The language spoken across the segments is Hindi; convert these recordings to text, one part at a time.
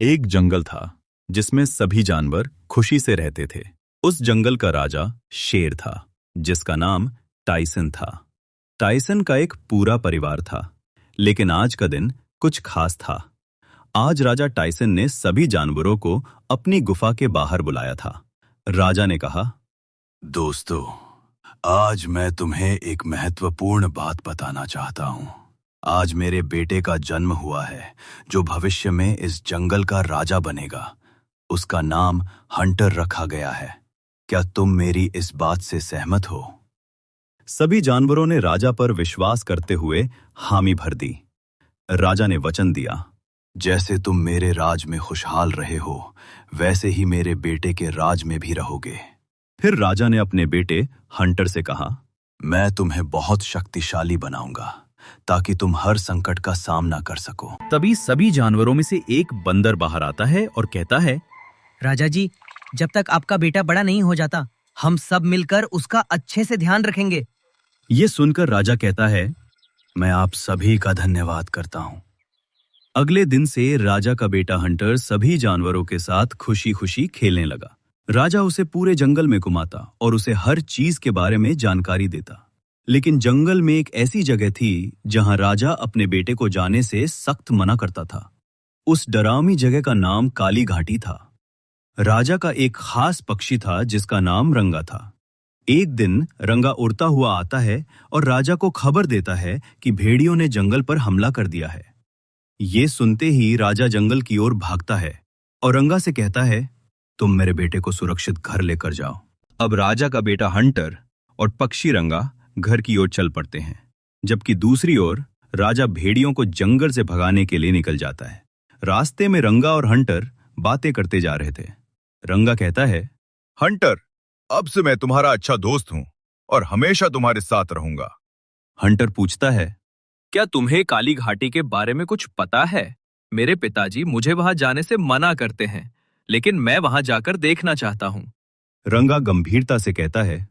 एक जंगल था जिसमें सभी जानवर खुशी से रहते थे। उस जंगल का राजा शेर था जिसका नाम टाइसन था। टाइसन का एक पूरा परिवार था, लेकिन आज का दिन कुछ खास था। आज राजा टाइसन ने सभी जानवरों को अपनी गुफा के बाहर बुलाया था। राजा ने कहा, दोस्तों, आज मैं तुम्हें एक महत्वपूर्ण बात बताना चाहता हूँ। आज मेरे बेटे का जन्म हुआ है जो भविष्य में इस जंगल का राजा बनेगा। उसका नाम हंटर रखा गया है। क्या तुम मेरी इस बात से सहमत हो? सभी जानवरों ने राजा पर विश्वास करते हुए हामी भर दी। राजा ने वचन दिया, जैसे तुम मेरे राज में खुशहाल रहे हो, वैसे ही मेरे बेटे के राज में भी रहोगे। फिर राजा ने अपने बेटे हंटर से कहा, मैं तुम्हें बहुत शक्तिशाली बनाऊंगा ताकि तुम हर संकट का सामना कर सको। तभी सभी जानवरों में से एक बंदर बाहर आता है और कहता है, राजा जी, जब तक आपका बेटा बड़ा नहीं हो जाता, हम सब मिलकर उसका अच्छे से ध्यान रखेंगे। ये सुनकर राजा कहता है, मैं आप सभी का धन्यवाद करता हूँ। अगले दिन से राजा का बेटा हंटर सभी जानवरों के साथ खुशी खुशी खेलने लगा। राजा उसे पूरे जंगल में घुमाता और उसे हर चीज के बारे में जानकारी देता। लेकिन जंगल में एक ऐसी जगह थी जहां राजा अपने बेटे को जाने से सख्त मना करता था। उस डरावनी जगह का नाम काली घाटी था। राजा का एक खास पक्षी था जिसका नाम रंगा था। एक दिन रंगा उड़ता हुआ आता है और राजा को खबर देता है कि भेड़ियों ने जंगल पर हमला कर दिया है। ये सुनते ही राजा जंगल की ओर भागता है और रंगा से कहता है, तुम मेरे बेटे को सुरक्षित घर लेकर जाओ। अब राजा का बेटा हंटर और पक्षी रंगा घर की ओर चल पड़ते हैं, जबकि दूसरी ओर राजा भेड़ियों को जंगल से भगाने के लिए निकल जाता है। रास्ते में रंगा और हंटर बातें करते जा रहे थे। रंगा कहता है, हंटर, अब से मैं तुम्हारा अच्छा दोस्त हूं और हमेशा तुम्हारे साथ रहूंगा। हंटर पूछता है, क्या तुम्हें काली घाटी के बारे में कुछ पता है? मेरे पिताजी मुझे वहां जाने से मना करते हैं, लेकिन मैं वहां जाकर देखना चाहता हूं। रंगा गंभीरता से कहता है,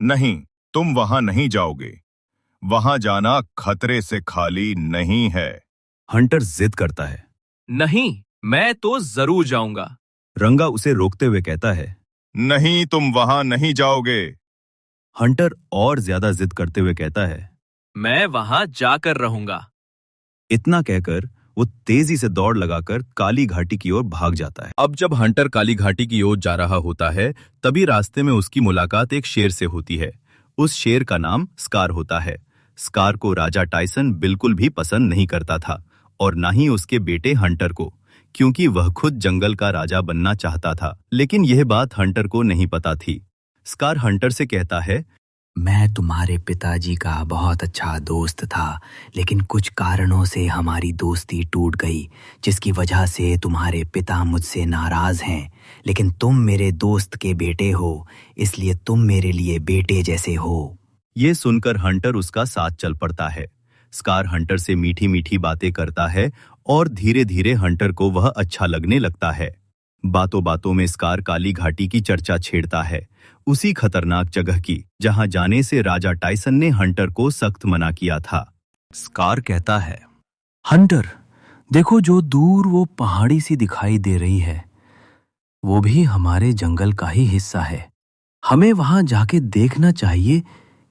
नहीं, तुम वहां नहीं जाओगे। वहां जाना खतरे से खाली नहीं है। हंटर जिद करता है, नहीं, मैं तो जरूर जाऊंगा। रंगा उसे रोकते हुए कहता है, नहीं, तुम वहां नहीं जाओगे। हंटर और ज्यादा जिद करते हुए कहता है, मैं वहां जाकर रहूंगा। इतना कहकर वो तेजी से दौड़ लगाकर काली घाटी की ओर भाग जाता है। अब जब हंटर काली घाटी की ओर जा रहा होता है, तभी रास्ते में उसकी मुलाकात एक शेर से होती है। उस शेर का नाम स्कार होता है। स्कार को राजा टाइसन बिल्कुल भी पसंद नहीं करता था और ना ही उसके बेटे हंटर को, क्योंकि वह खुद जंगल का राजा बनना चाहता था। लेकिन यह बात हंटर को नहीं पता थी। स्कार हंटर से कहता है, मैं तुम्हारे पिताजी का बहुत अच्छा दोस्त था, लेकिन कुछ कारणों से हमारी दोस्ती टूट गई, जिसकी वजह से तुम्हारे पिता मुझसे नाराज हैं। लेकिन तुम मेरे दोस्त के बेटे हो, इसलिए तुम मेरे लिए बेटे जैसे हो। ये सुनकर हंटर उसका साथ चल पड़ता है। स्कार हंटर से मीठी मीठी बातें करता है और धीरे धीरे हंटर को वह अच्छा लगने लगता है। बातों बातों में स्कार काली घाटी की चर्चा छेड़ता है, उसी खतरनाक जगह की जहां जाने से राजा टाइसन ने हंटर को सख्त मना किया था। स्कार कहता है, हंटर, देखो जो दूर वो पहाड़ी सी दिखाई दे रही है, वो भी हमारे जंगल का ही हिस्सा है। हमें वहां जाके देखना चाहिए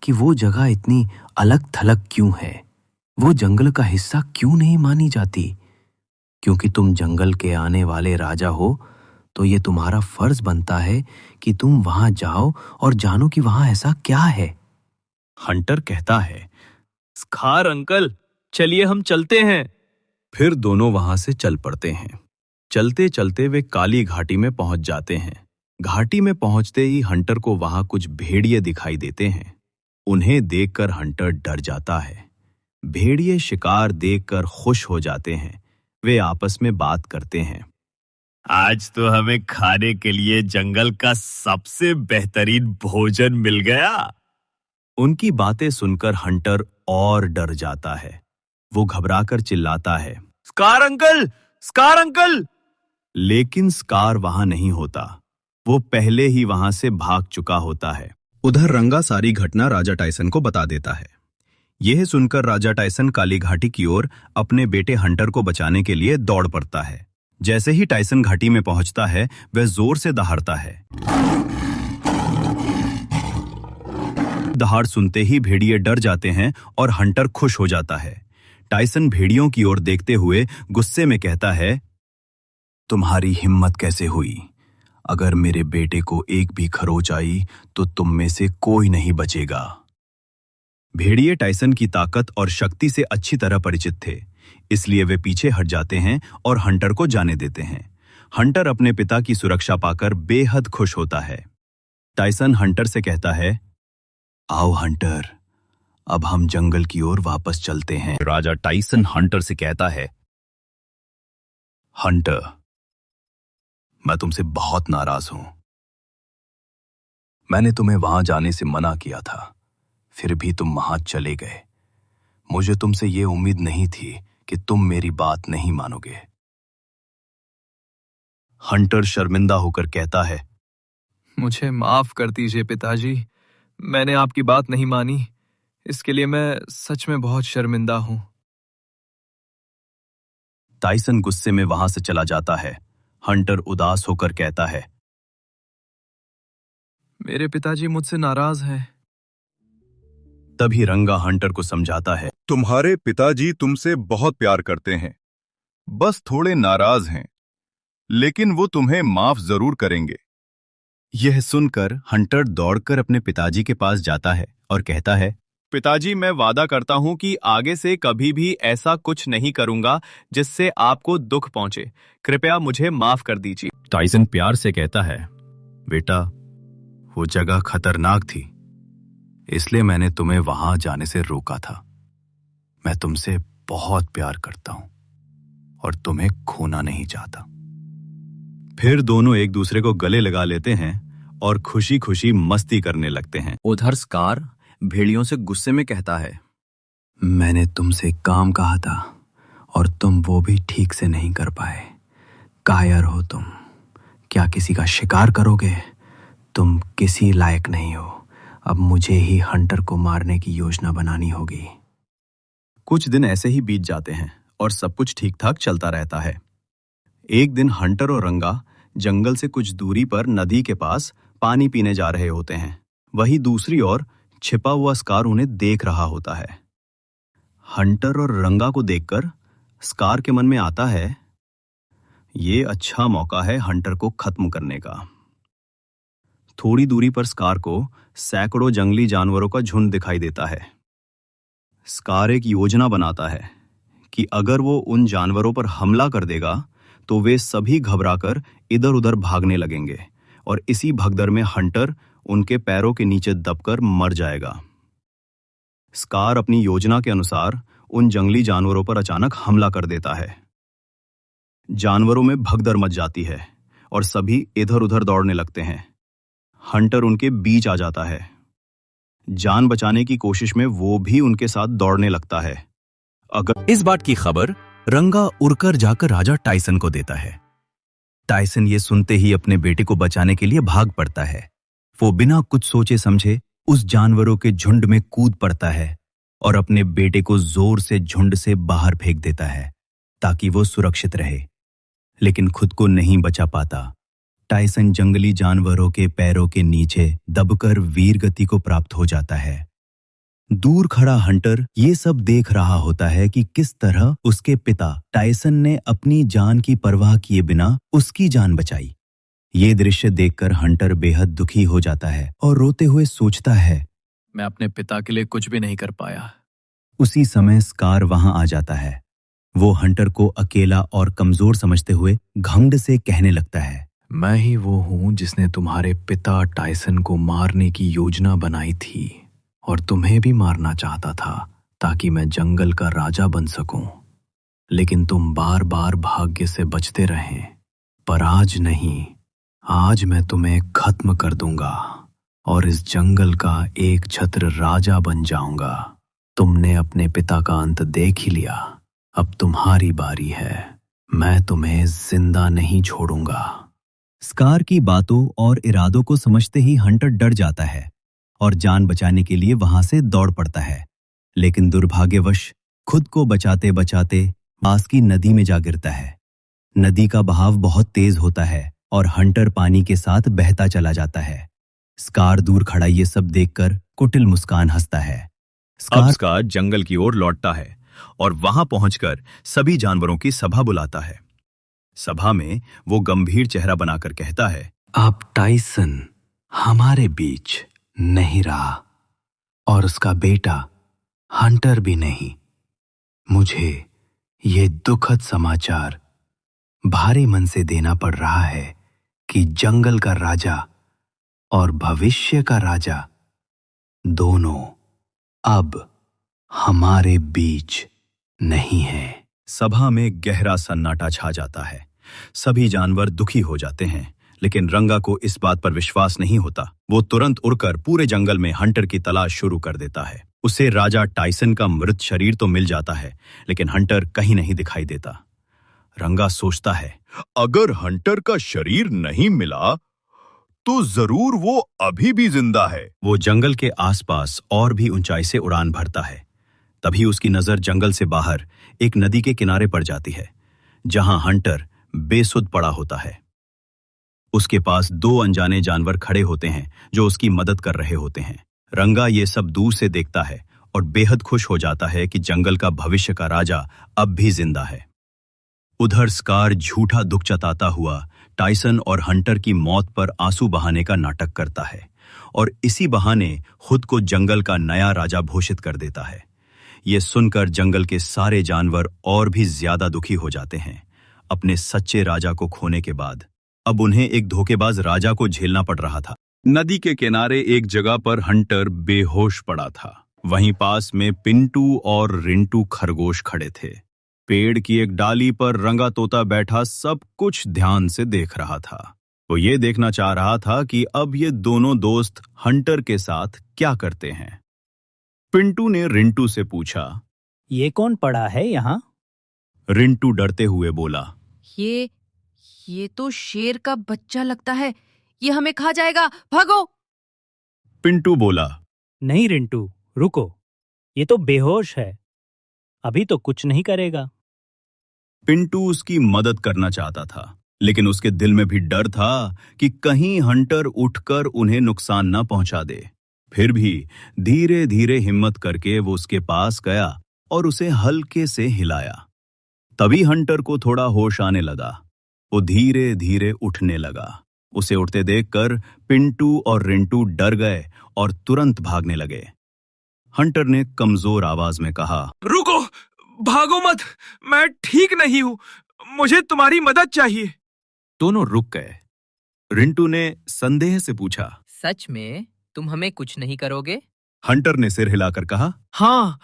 कि वो जगह इतनी अलग थलग क्यों है। वो जंगल का हिस्सा क्यों नहीं मानी जाती? क्योंकि तुम जंगल के आने वाले राजा हो, तो ये तुम्हारा फर्ज बनता है कि तुम वहां जाओ और जानो कि वहां ऐसा क्या है। हंटर कहता है, स्कार अंकल, चलिए हम चलते हैं। फिर दोनों वहां से चल पड़ते हैं। चलते चलते वे काली घाटी में पहुंच जाते हैं। घाटी में पहुंचते ही हंटर को वहां कुछ भेड़िए दिखाई देते हैं। उन्हें देखकर हंटर डर जाता है। भेड़िए शिकार देखकर खुश हो जाते हैं। वे आपस में बात करते हैं, आज तो हमें खाने के लिए जंगल का सबसे बेहतरीन भोजन मिल गया। उनकी बातें सुनकर हंटर और डर जाता है। वो घबराकर चिल्लाता है, स्कार अंकल, स्कार अंकल। लेकिन स्कार वहां नहीं होता। वो पहले ही वहां से भाग चुका होता है। उधर रंगा सारी घटना राजा टाइसन को बता देता है। यह सुनकर राजा टाइसन काली घाटी की ओर अपने बेटे हंटर को बचाने के लिए दौड़ पड़ता है। जैसे ही टाइसन घाटी में पहुंचता है वह जोर से दहाड़ता है। दहाड़ सुनते ही भेड़िए डर जाते हैं और हंटर खुश हो जाता है। टाइसन भेड़ियों की ओर देखते हुए गुस्से में कहता है, तुम्हारी हिम्मत कैसे हुई? अगर मेरे बेटे को एक भी खरोच आई तो तुम में से कोई नहीं बचेगा। भेड़िए टाइसन की ताकत और शक्ति से अच्छी तरह परिचित थे, इसलिए वे पीछे हट जाते हैं और हंटर को जाने देते हैं। हंटर अपने पिता की सुरक्षा पाकर बेहद खुश होता है। टाइसन हंटर से कहता है, आओ हंटर, अब हम जंगल की ओर वापस चलते हैं। राजा टाइसन हंटर से कहता है, हंटर, मैं तुमसे बहुत नाराज हूं। मैंने तुम्हें वहां जाने से मना किया था, फिर भी तुम वहां चले गए। मुझे तुमसे यह उम्मीद नहीं थी कि तुम मेरी बात नहीं मानोगे। हंटर शर्मिंदा होकर कहता है, मुझे माफ कर दीजिए पिताजी, मैंने आपकी बात नहीं मानी, इसके लिए मैं सच में बहुत शर्मिंदा हूं। टाइसन गुस्से में वहां से चला जाता है। हंटर उदास होकर कहता है, मेरे पिताजी मुझसे नाराज हैं। तभी रंगा हंटर को समझाता है, तुम्हारे पिताजी तुमसे बहुत प्यार करते हैं, बस थोड़े नाराज हैं, लेकिन वो तुम्हें माफ जरूर करेंगे। यह सुनकर हंटर दौड़कर अपने पिताजी के पास जाता है और कहता है, पिताजी, मैं वादा करता हूं कि आगे से कभी भी ऐसा कुछ नहीं करूंगा जिससे आपको दुख पहुंचे। कृपया मुझे माफ कर दीजिए। टाइसन प्यार से कहता है, बेटा, वो जगह खतरनाक थी, इसलिए मैंने तुम्हें वहां जाने से रोका था। मैं तुमसे बहुत प्यार करता हूं और तुम्हें खोना नहीं चाहता। फिर दोनों एक दूसरे को गले लगा लेते हैं और खुशी खुशी मस्ती करने लगते हैं। उधर स्कार भेड़ियों से गुस्से में कहता है, मैंने तुमसे काम कहा था और तुम वो भी ठीक से नहीं कर पाए। कायर हो तुम, क्या किसी का शिकार करोगे? तुम किसी लायक नहीं हो। अब मुझे ही हंटर को मारने की योजना बनानी होगी। कुछ दिन ऐसे ही बीत जाते हैं और सब कुछ ठीक ठाक चलता रहता है। एक दिन हंटर और रंगा जंगल से कुछ दूरी पर नदी के पास पानी पीने जा रहे होते हैं। वहीं दूसरी ओर छिपा हुआ स्कार उन्हें देख रहा होता है। हंटर और रंगा को देखकर स्कार के मन में आता है, ये अच्छा मौका है हंटर को खत्म करने का। थोड़ी दूरी पर स्कार को सैकड़ों जंगली जानवरों का झुंड दिखाई देता है। स्कार एक योजना बनाता है कि अगर वो उन जानवरों पर हमला कर देगा तो वे सभी घबराकर इधर उधर भागने लगेंगे और इसी भगदड़ में हंटर उनके पैरों के नीचे दबकर मर जाएगा। स्कार अपनी योजना के अनुसार उन जंगली जानवरों पर अचानक हमला कर देता है। जानवरों में भगदड़ मच जाती है और सभी इधर उधर दौड़ने लगते हैं। हंटर उनके बीच आ जाता है। जान बचाने की कोशिश में वो भी उनके साथ दौड़ने लगता है। इस बात की खबर रंगा उड़कर जाकर राजा टाइसन को देता है। टाइसन ये सुनते ही अपने बेटे को बचाने के लिए भाग पड़ता है। वो बिना कुछ सोचे समझे उस जानवरों के झुंड में कूद पड़ता है और अपने बेटे को जोर से झुंड से बाहर फेंक देता है ताकि वो सुरक्षित रहे, लेकिन खुद को नहीं बचा पाता। टाइसन जंगली जानवरों के पैरों के नीचे दबकर वीर गति को प्राप्त हो जाता है। दूर खड़ा हंटर ये सब देख रहा होता है कि किस तरह उसके पिता टाइसन ने अपनी जान की परवाह किए बिना उसकी जान बचाई। ये दृश्य देखकर हंटर बेहद दुखी हो जाता है और रोते हुए सोचता है, मैं अपने पिता के लिए कुछ भी नहीं कर पाया। उसी समय स्कार वहां आ जाता है। वो हंटर को अकेला और कमजोर समझते हुए घमंड से कहने लगता है, मैं ही वो हूं जिसने तुम्हारे पिता टाइसन को मारने की योजना बनाई थी और तुम्हें भी मारना चाहता था ताकि मैं जंगल का राजा बन सकूं। लेकिन तुम बार बार भाग्य से बचते रहे, पर आज नहीं, आज मैं तुम्हें खत्म कर दूंगा और इस जंगल का एक छत्र राजा बन जाऊंगा। तुमने अपने पिता का अंत देख ही लिया, अब तुम्हारी बारी है। मैं तुम्हें जिंदा नहीं छोड़ूंगा। स्कार की बातों और इरादों को समझते ही हंटर डर जाता है और जान बचाने के लिए वहां से दौड़ पड़ता है, लेकिन दुर्भाग्यवश खुद को बचाते बचाते पास की नदी में जा गिरता है। नदी का बहाव बहुत तेज होता है और हंटर पानी के साथ बहता चला जाता है। स्कार दूर खड़ा ये सब देखकर कुटिल मुस्कान हंसता है। अब स्कार जंगल की ओर लौटता है और वहां पहुंचकर सभी जानवरों की सभा बुलाता है। सभा में वो गंभीर चेहरा बनाकर कहता है, अब टाइसन हमारे बीच नहीं रहा और उसका बेटा हंटर भी नहीं। मुझे ये दुखद समाचार भारी मन से देना पड़ रहा है कि जंगल का राजा और भविष्य का राजा दोनों अब हमारे बीच नहीं है। सभा में गहरा सन्नाटा छा जाता है। सभी जानवर दुखी हो जाते हैं, लेकिन रंगा को इस बात पर विश्वास नहीं होता। वो तुरंत उड़कर पूरे जंगल में हंटर की तलाश शुरू कर देता है। उसे राजा टाइसन का मृत शरीर तो मिल जाता है, लेकिन हंटर कहीं नहीं दिखाई देता। रंगा सोचता है, अगर हंटर का शरीर नहीं मिला तो जरूर वो अभी भी जिंदा है। वो जंगल के आसपास और भी ऊंचाई से उड़ान भरता है। तभी उसकी नजर जंगल से बाहर एक नदी के किनारे पड़ जाती है, जहां हंटर बेसुध पड़ा होता है। उसके पास 2 अनजाने जानवर खड़े होते हैं जो उसकी मदद कर रहे होते हैं। रंगा ये सब दूर से देखता है और बेहद खुश हो जाता है कि जंगल का भविष्य का राजा अब भी जिंदा है। उधर स्कार झूठा दुख जताता हुआ टाइसन और हंटर की मौत पर आंसू बहाने का नाटक करता है और इसी बहाने खुद को जंगल का नया राजा घोषित कर देता है। ये सुनकर जंगल के सारे जानवर और भी ज्यादा दुखी हो जाते हैं। अपने सच्चे राजा को खोने के बाद अब उन्हें एक धोखेबाज राजा को झेलना पड़ रहा था। नदी के किनारे एक जगह पर हंटर बेहोश पड़ा था। वहीं पास में पिंटू और रिंटू खरगोश खड़े थे। पेड़ की एक डाली पर रंगा तोता बैठा सब कुछ ध्यान से देख रहा था। वो ये देखना चाह रहा था कि अब ये दोनों दोस्त हंटर के साथ क्या करते हैं। पिंटू ने रिंटू से पूछा, ये कौन पड़ा है यहाँ? रिंटू डरते हुए बोला, ये तो शेर का बच्चा लगता है। ये हमें खा जाएगा, भागो। पिंटू बोला, नहीं रिंटू, रुको, ये तो बेहोश है, अभी तो कुछ नहीं करेगा। पिंटू उसकी मदद करना चाहता था, लेकिन उसके दिल में भी डर था कि कहीं हंटर उठकर उन्हें नुकसान न पहुंचा दे। फिर भी धीरे धीरे हिम्मत करके वो उसके पास गया और उसे हल्के से हिलाया। तभी हंटर को थोड़ा होश आने लगा। वो धीरे धीरे उठने लगा। उसे उठते देखकर पिंटू और रिंटू डर गए और तुरंत भागने लगे। हंटर ने कमजोर आवाज में कहा, रुको, भागो मत, मैं ठीक नहीं हूं, मुझे तुम्हारी मदद चाहिए। दोनों रुक गए। रिंटू ने संदेह से पूछा, सच में तुम हमें कुछ नहीं करोगे? हंटर ने सिर हिलाकर कहा, हाँ,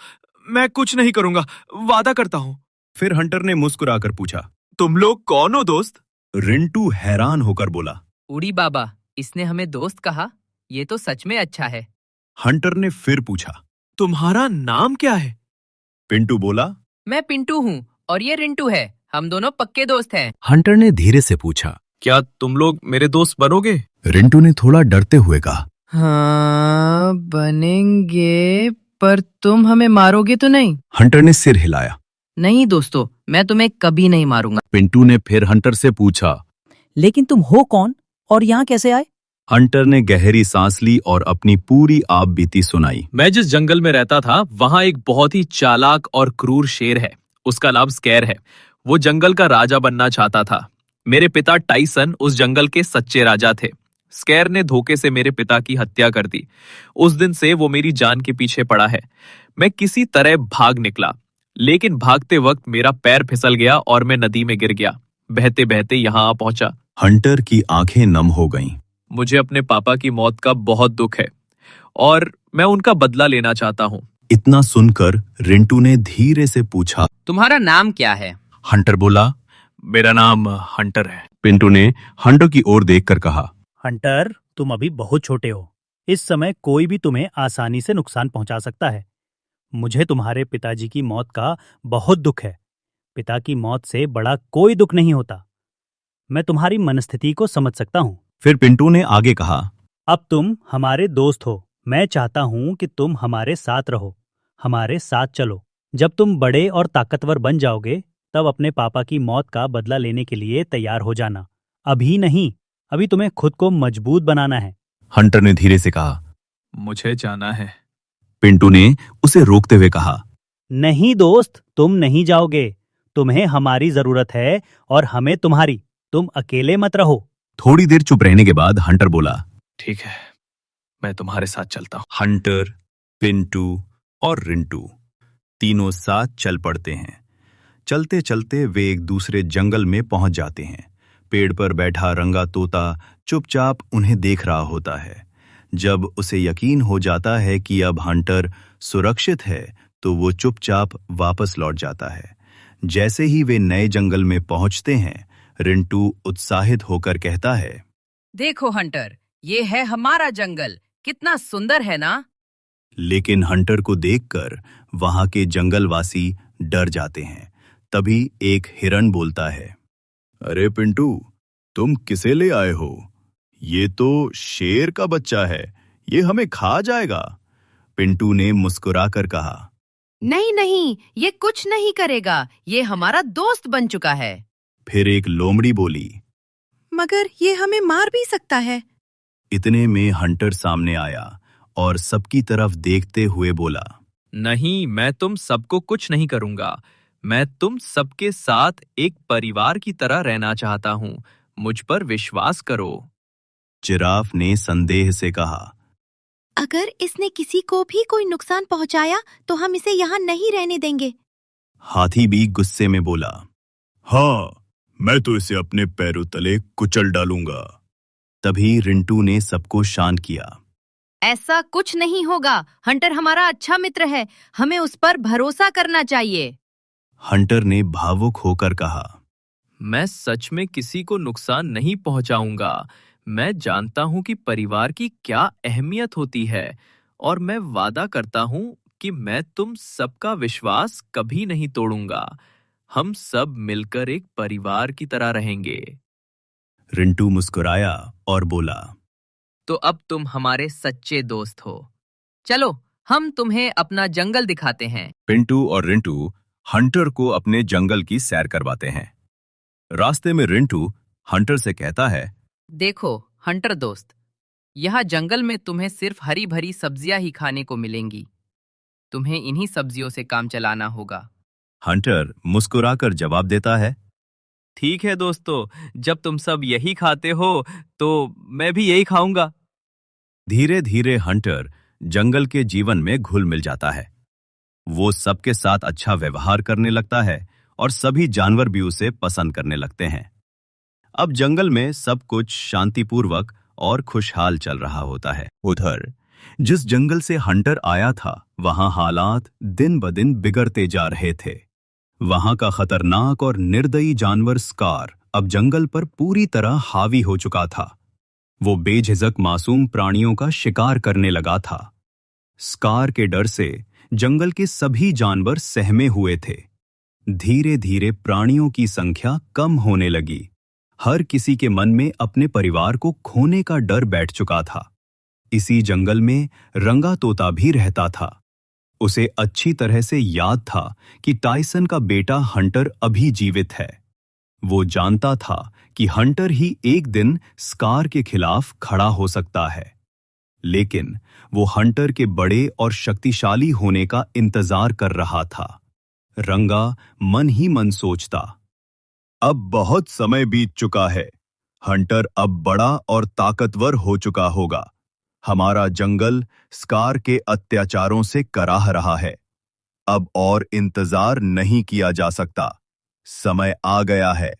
मैं कुछ नहीं करूंगा, वादा करता हूं। फिर हंटर ने मुस्कुराकर पूछा, तुम लोग कौन हो दोस्त? रिंटू हैरान होकर बोला, उड़ी बाबा, इसने हमें दोस्त कहा, ये तो सच में अच्छा है। हंटर ने फिर पूछा, तुम्हारा नाम क्या है? पिंटू बोला, मैं पिंटू हूँ और ये रिंटू है, हम दोनों पक्के दोस्त हैं। हंटर ने धीरे से पूछा, क्या तुम लोग मेरे दोस्त बनोगे? रिंटू ने थोड़ा डरते हुए कहा, हाँ, बनेंगे, पर तुम हमें मारोगे तो नहीं? हंटर ने सिर हिलाया। नहीं दोस्तों, मैं तुम्हें कभी नहीं मारूंगा। पिंटू ने फिर हंटर से पूछा, लेकिन तुम हो कौन और यहाँ कैसे आए? हंटर ने गहरी सांस ली और अपनी पूरी आप बीती सुनाई। मैं जिस जंगल में रहता था वहां एक बहुत ही चालाक और क्रूर शेर है। उसका नाम स्कैर है। वो जंगल का राजा बनना चाहता था। मेरे पिता टाइसन उस जंगल के सच्चे राजा थे। स्कैर ने धोखे से मेरे पिता की हत्या कर दी। उस दिन से वो मेरी जान के पीछे पड़ा है। मैं किसी तरह भाग निकला, लेकिन भागते वक्त मेरा पैर फिसल गया और मैं नदी में गिर गया। बहते बहते यहाँ आ पहुंचा। हंटर की आंखें नम हो गईं। मुझे अपने पापा की मौत का बहुत दुख है और मैं उनका बदला लेना चाहता हूँ। इतना सुनकर रिंटू ने धीरे से पूछा, तुम्हारा नाम क्या है? हंटर बोला, मेरा नाम हंटर है। पिंटू ने हंटर की ओर देखकर कहा, हंटर, तुम अभी बहुत छोटे हो। इस समय कोई भी तुम्हें आसानी से नुकसान पहुंचा सकता है। मुझे तुम्हारे पिताजी की मौत का बहुत दुख है। पिता की मौत से बड़ा कोई दुख नहीं होता। मैं तुम्हारी मनस्थिति को समझ सकता हूँ। फिर पिंटू ने आगे कहा, अब तुम हमारे दोस्त हो। मैं चाहता हूँ कि तुम हमारे साथ रहो, हमारे साथ चलो। जब तुम बड़े और ताकतवर बन जाओगे तब अपने पापा की मौत का बदला लेने के लिए तैयार हो जाना। अभी नहीं, अभी तुम्हें खुद को मजबूत बनाना है। हंटर ने धीरे से कहा। मुझे जाना है। पिंटू ने उसे रोकते हुए कहा। नहीं दोस्त, तुम नहीं जाओगे। तुम्हें हमारी जरूरत है और हमें तुम्हारी। तुम अकेले मत रहो। थोड़ी देर चुप रहने के बाद हंटर बोला। ठीक है, मैं तुम्हारे साथ चलता हूँ। हंटर, पिंटू और रिंटू तीनों साथ चल पड़ते हैं। चलते चलते वे एक दूसरे जंगल में पहुंच जाते हैं। पेड़ पर बैठा रंगा तोता चुपचाप उन्हें देख रहा होता है। जब उसे यकीन हो जाता है कि अब हंटर सुरक्षित है तो वो चुपचाप वापस लौट जाता है। जैसे ही वे नए जंगल में पहुंचते हैं, रिंटू उत्साहित होकर कहता है, देखो हंटर, ये है हमारा जंगल। कितना सुंदर है ना? लेकिन हंटर को देखकर वहां के जंगलवासी डर जाते हैं। तभी एक हिरण बोलता है, अरे पिंटू, तुम किसे ले आए हो? ये तो शेर का बच्चा है, ये हमें खा जाएगा। पिंटू ने मुस्कुराकर कहा, नहीं नहीं, ये कुछ नहीं करेगा, ये हमारा दोस्त बन चुका है। फिर एक लोमड़ी बोली, मगर ये हमें मार भी सकता है। इतने में हंटर सामने आया और सबकी तरफ देखते हुए बोला, नहीं, मैं तुम सबको कुछ नहीं करूंगा। मैं तुम सबके साथ एक परिवार की तरह रहना चाहता हूँ। मुझ पर विश्वास करो। जिराफ ने संदेह से कहा, अगर इसने किसी को भी कोई नुकसान पहुंचाया तो हम इसे यहाँ नहीं रहने देंगे। हाथी भी गुस्से में बोला, हाँ, मैं तो इसे अपने पैरों तले कुचल डालूंगा। तभी रिंटू ने सबको शांत किया। ऐसा कुछ नहीं होगा। हंटर हमारा अच्छा मित्र है, हमें उस पर भरोसा करना चाहिए। हंटर ने भावुक होकर कहा, मैं सच में किसी को नुकसान नहीं पहुंचाऊंगा। मैं जानता हूं कि परिवार की क्या अहमियत होती है और मैं वादा करता हूं कि मैं तुम सबका विश्वास कभी नहीं तोड़ूंगा। हम सब मिलकर एक परिवार की तरह रहेंगे। रिंटू मुस्कुराया और बोला, तो अब तुम हमारे सच्चे दोस्त हो। चलो, हम तुम्हें अपना जंगल दिखाते हैं। पिंटू और रिंटू हंटर को अपने जंगल की सैर करवाते हैं। रास्ते में रिंटू हंटर से कहता है, देखो हंटर दोस्त, यहाँ जंगल में तुम्हें सिर्फ हरी भरी सब्जियां ही खाने को मिलेंगी। तुम्हें इन्हीं सब्जियों से काम चलाना होगा। हंटर मुस्कुराकर जवाब देता है, ठीक है दोस्तों, जब तुम सब यही खाते हो तो मैं भी यही खाऊंगा। धीरे धीरे हंटर जंगल के जीवन में घुल मिल जाता है। वो सबके साथ अच्छा व्यवहार करने लगता है और सभी जानवर भी उसे पसंद करने लगते हैं। अब जंगल में सब कुछ शांतिपूर्वक और खुशहाल चल रहा होता है। उधर जिस जंगल से हंटर आया था, वहां हालात दिन ब दिन बिगड़ते जा रहे थे। वहां का खतरनाक और निर्दयी जानवर स्कार अब जंगल पर पूरी तरह हावी हो चुका था। वो बेझिझक मासूम प्राणियों का शिकार करने लगा था। स्कार के डर से जंगल के सभी जानवर सहमे हुए थे। धीरे धीरे प्राणियों की संख्या कम होने लगी। हर किसी के मन में अपने परिवार को खोने का डर बैठ चुका था। इसी जंगल में रंगा तोता भी रहता था। उसे अच्छी तरह से याद था कि टाइसन का बेटा हंटर अभी जीवित है। वो जानता था कि हंटर ही एक दिन स्कार के खिलाफ खड़ा हो सकता है, लेकिन वो हंटर के बड़े और शक्तिशाली होने का इंतजार कर रहा था। रंगा मन ही मन सोचता, अब बहुत समय बीत चुका है। हंटर अब बड़ा और ताकतवर हो चुका होगा। हमारा जंगल स्कार के अत्याचारों से कराह रहा है। अब और इंतजार नहीं किया जा सकता। समय आ गया है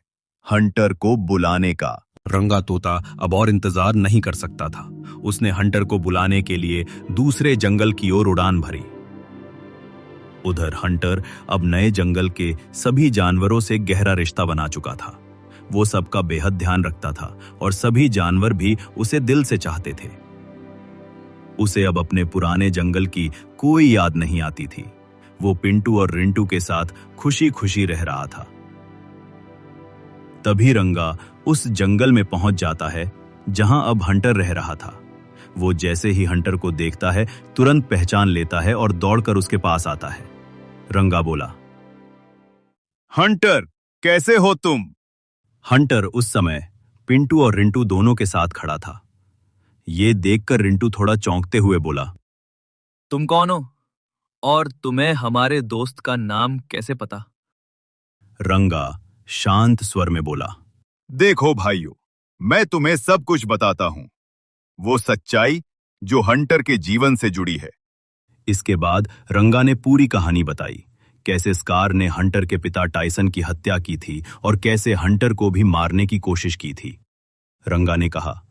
हंटर को बुलाने का। रंगा तोता अब और इंतजार नहीं कर सकता था। उसने हंटर को बुलाने के लिए दूसरे जंगल की ओर उड़ान भरी। उधर हंटर अब नए जंगल के सभी जानवरों से गहरा रिश्ता बना चुका था। वो सबका बेहद ध्यान रखता था और सभी जानवर भी उसे दिल से चाहते थे। उसे अब अपने पुराने जंगल की कोई याद नहीं आती थी। वो पिंटू और रिंटू के साथ खुशी खुशी रह रहा था। तभी रंगा उस जंगल में पहुंच जाता है जहां अब हंटर रह रहा था। वो जैसे ही हंटर को देखता है, तुरंत पहचान लेता है और दौड़कर उसके पास आता है। रंगा बोला, हंटर, कैसे हो तुम? हंटर उस समय पिंटू और रिंटू दोनों के साथ खड़ा था। ये देखकर रिंटू थोड़ा चौंकते हुए बोला, तुम कौन हो और तुम्हें हमारे दोस्त का नाम कैसे पता? रंगा शांत स्वर में बोला, देखो भाइयों, मैं तुम्हें सब कुछ बताता हूं, वो सच्चाई जो हंटर के जीवन से जुड़ी है। इसके बाद रंगा ने पूरी कहानी बताई, कैसे स्कार ने हंटर के पिता टाइसन की हत्या की थी और कैसे हंटर को भी मारने की कोशिश की थी। रंगा ने कहा,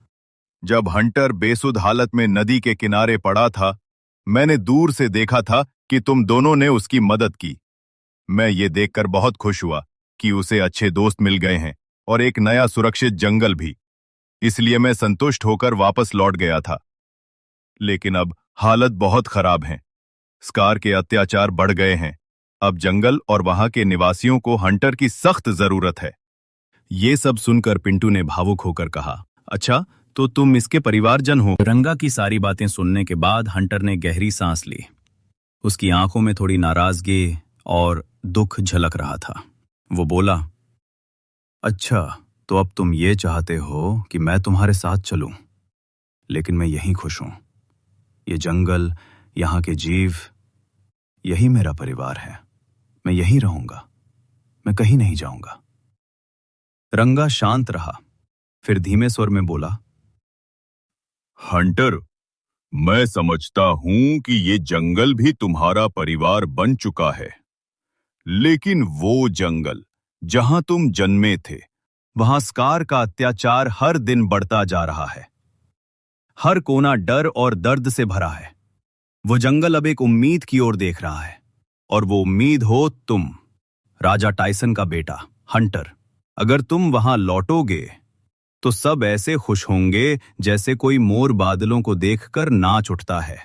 जब हंटर बेसुध हालत में नदी के किनारे पड़ा था, मैंने दूर से देखा था कि तुम दोनों ने उसकी मदद की। मैं ये देखकर बहुत खुश हुआ कि उसे अच्छे दोस्त मिल गए हैं और एक नया सुरक्षित जंगल भी। इसलिए मैं संतुष्ट होकर वापस लौट गया था। लेकिन अब हालत बहुत खराब है। स्कार के अत्याचार बढ़ गए हैं। अब जंगल और वहां के निवासियों को हंटर की सख्त जरूरत है। ये सब सुनकर पिंटू ने भावुक होकर कहा, अच्छा तो तुम इसके परिवारजन हो? रंगा की सारी बातें सुनने के बाद हंटर ने गहरी सांस ली। उसकी आंखों में थोड़ी नाराजगी और दुख झलक रहा था। वो बोला, अच्छा तो अब तुम ये चाहते हो कि मैं तुम्हारे साथ चलूं, लेकिन मैं यहीं खुश हूं। ये जंगल, यहाँ के जीव, यही मेरा परिवार है। मैं यहीं रहूंगा, मैं कहीं नहीं जाऊंगा। रंगा शांत रहा, फिर धीमे स्वर में बोला, हंटर, मैं समझता हूं कि ये जंगल भी तुम्हारा परिवार बन चुका है, लेकिन वो जंगल जहां तुम जन्मे थे, वहां स्कार का अत्याचार हर दिन बढ़ता जा रहा है। हर कोना डर और दर्द से भरा है। वो जंगल अब एक उम्मीद की ओर देख रहा है, और वो उम्मीद हो तुम, राजा टाइसन का बेटा हंटर। अगर तुम वहां लौटोगे तो सब ऐसे खुश होंगे जैसे कोई मोर बादलों को देखकर नाच उठता है।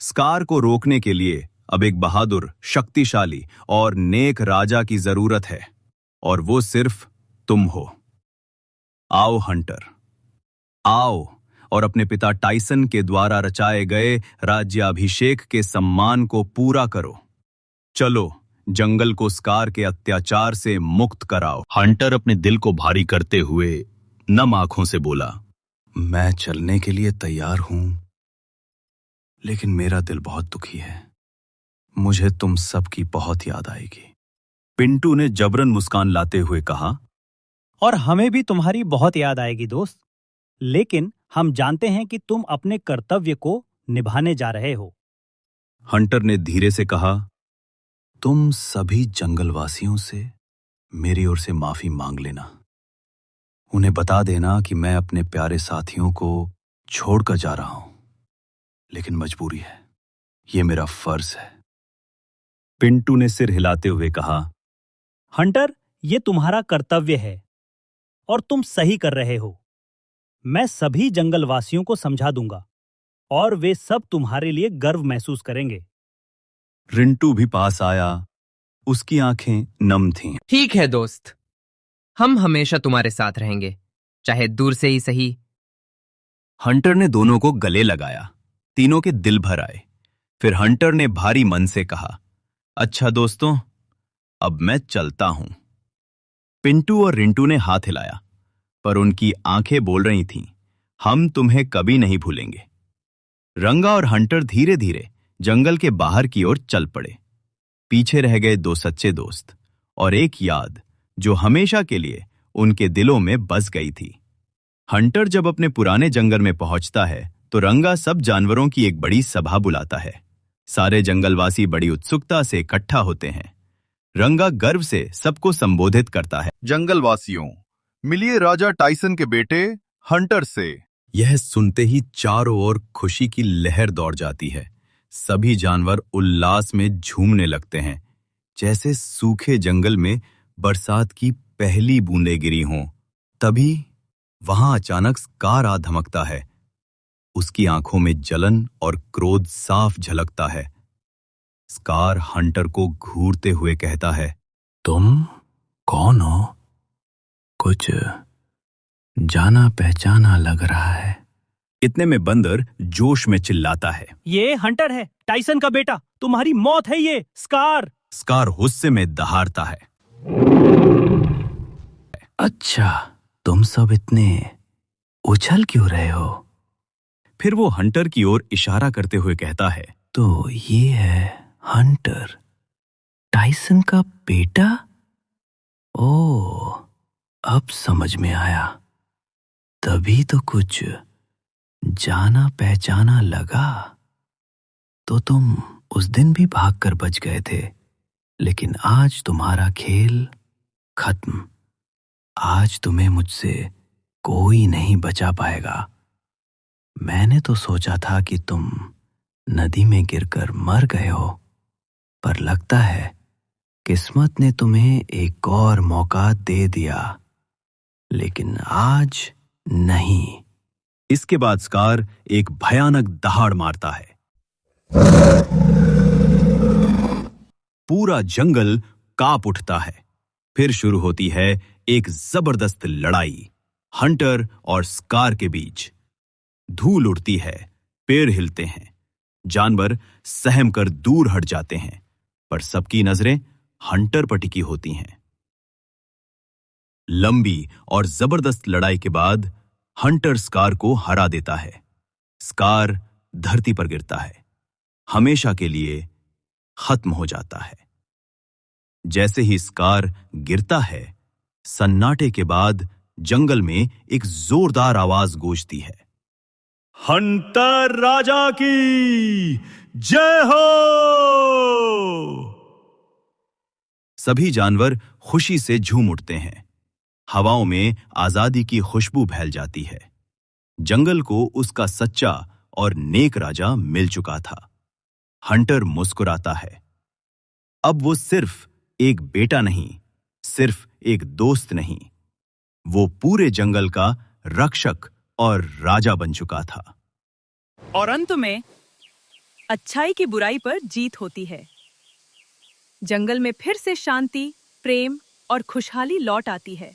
स्कार को रोकने के लिए अब एक बहादुर, शक्तिशाली और नेक राजा की जरूरत है, और वो सिर्फ तुम हो। आओ हंटर, आओ और अपने पिता टाइसन के द्वारा रचाए गए राज्याभिषेक के सम्मान को पूरा करो। चलो जंगल को स्कार के अत्याचार से मुक्त कराओ। हंटर अपने दिल को भारी करते हुए नम आंखों से बोला, मैं चलने के लिए तैयार हूं, लेकिन मेरा दिल बहुत दुखी है। मुझे तुम सबकी बहुत याद आएगी। पिंटू ने जबरन मुस्कान लाते हुए कहा, और हमें भी तुम्हारी बहुत याद आएगी दोस्त, लेकिन हम जानते हैं कि तुम अपने कर्तव्य को निभाने जा रहे हो। हंटर ने धीरे से कहा, तुम सभी जंगलवासियों से मेरी ओर से माफी मांग लेना। उन्हें बता देना कि मैं अपने प्यारे साथियों को छोड़कर जा रहा हूं, लेकिन मजबूरी है, ये मेरा फर्ज है। पिंटू ने सिर हिलाते हुए कहा, हंटर, ये तुम्हारा कर्तव्य है और तुम सही कर रहे हो। मैं सभी जंगलवासियों को समझा दूंगा और वे सब तुम्हारे लिए गर्व महसूस करेंगे। रिंटू भी पास आया। उसकी आंखें नम थीं। ठीक है दोस्त, हम हमेशा तुम्हारे साथ रहेंगे, चाहे दूर से ही सही। हंटर ने दोनों को गले लगाया। तीनों के दिल भर आए। फिर हंटर ने भारी मन से कहा, अच्छा दोस्तों, अब मैं चलता हूं। पिंटू और रिंटू ने हाथ हिलाया, पर उनकी आंखें बोल रही थीं, हम तुम्हें कभी नहीं भूलेंगे। रंगा और हंटर धीरे धीरे जंगल के बाहर की ओर चल पड़े। पीछे रह गए दो सच्चे दोस्त और एक याद जो हमेशा के लिए उनके दिलों में बस गई थी। हंटर जब अपने पुराने जंगल में पहुंचता है तो रंगा सब जानवरों की एक बड़ी सभा बुलाता है। सारे जंगलवासी बड़ी उत्सुकता से इकट्ठा होते हैं। रंगा गर्व से सबको संबोधित करता है, जंगलवासियों, मिलिए राजा टाइसन के बेटे हंटर से। यह सुनते ही चारों ओर खुशी की लहर दौड़ जाती है। सभी जानवर उल्लास में झूमने लगते हैं, जैसे सूखे जंगल में बरसात की पहली बूंदें गिरी हों। तभी वहां अचानक स्कार आ धमकता है। उसकी आंखों में जलन और क्रोध साफ झलकता है। स्कार हंटर को घूरते हुए कहता है, तुम कौन हो? कुछ जाना पहचाना लग रहा है। इतने में बंदर जोश में चिल्लाता है, ये हंटर है, टाइसन का बेटा। तुम्हारी मौत है ये, स्कार। स्कार गुस्से में दहाड़ता है, अच्छा, तुम सब इतने उछल क्यों रहे हो? फिर वो हंटर की ओर इशारा करते हुए कहता है, तो ये है हंटर, टाइसन का बेटा? ओह, अब समझ में आया। तभी तो कुछ जाना पहचाना लगा। तो तुम उस दिन भी भागकर बच गए थे, लेकिन आज तुम्हारा खेल खत्म। आज तुम्हें मुझसे कोई नहीं बचा पाएगा। मैंने तो सोचा था कि तुम नदी में गिरकर मर गए हो, पर लगता है किस्मत ने तुम्हें एक और मौका दे दिया, लेकिन आज नहीं। इसके बाद स्कार एक भयानक दहाड़ मारता है। पूरा जंगल कांप उठता है। फिर शुरू होती है एक जबरदस्त लड़ाई हंटर और स्कार के बीच। धूल उड़ती है, पेड़ हिलते हैं, जानवर सहम कर दूर हट जाते हैं, पर सबकी नजरें हंटर पर टिकी होती हैं। लंबी और जबरदस्त लड़ाई के बाद हंटर स्कार को हरा देता है। स्कार धरती पर गिरता है, हमेशा के लिए खत्म हो जाता है। जैसे ही स्कार गिरता है, सन्नाटे के बाद जंगल में एक जोरदार आवाज गूंजती है, हंटर राजा की जय हो। सभी जानवर खुशी से झूम उठते हैं। हवाओं में आजादी की खुशबू फैल जाती है। जंगल को उसका सच्चा और नेक राजा मिल चुका था। हंटर मुस्कुराता है। अब वो सिर्फ एक बेटा नहीं, सिर्फ एक दोस्त नहीं, वो पूरे जंगल का रक्षक और राजा बन चुका था। और अंत में अच्छाई की बुराई पर जीत होती है। जंगल में फिर से शांति, प्रेम और खुशहाली लौट आती है।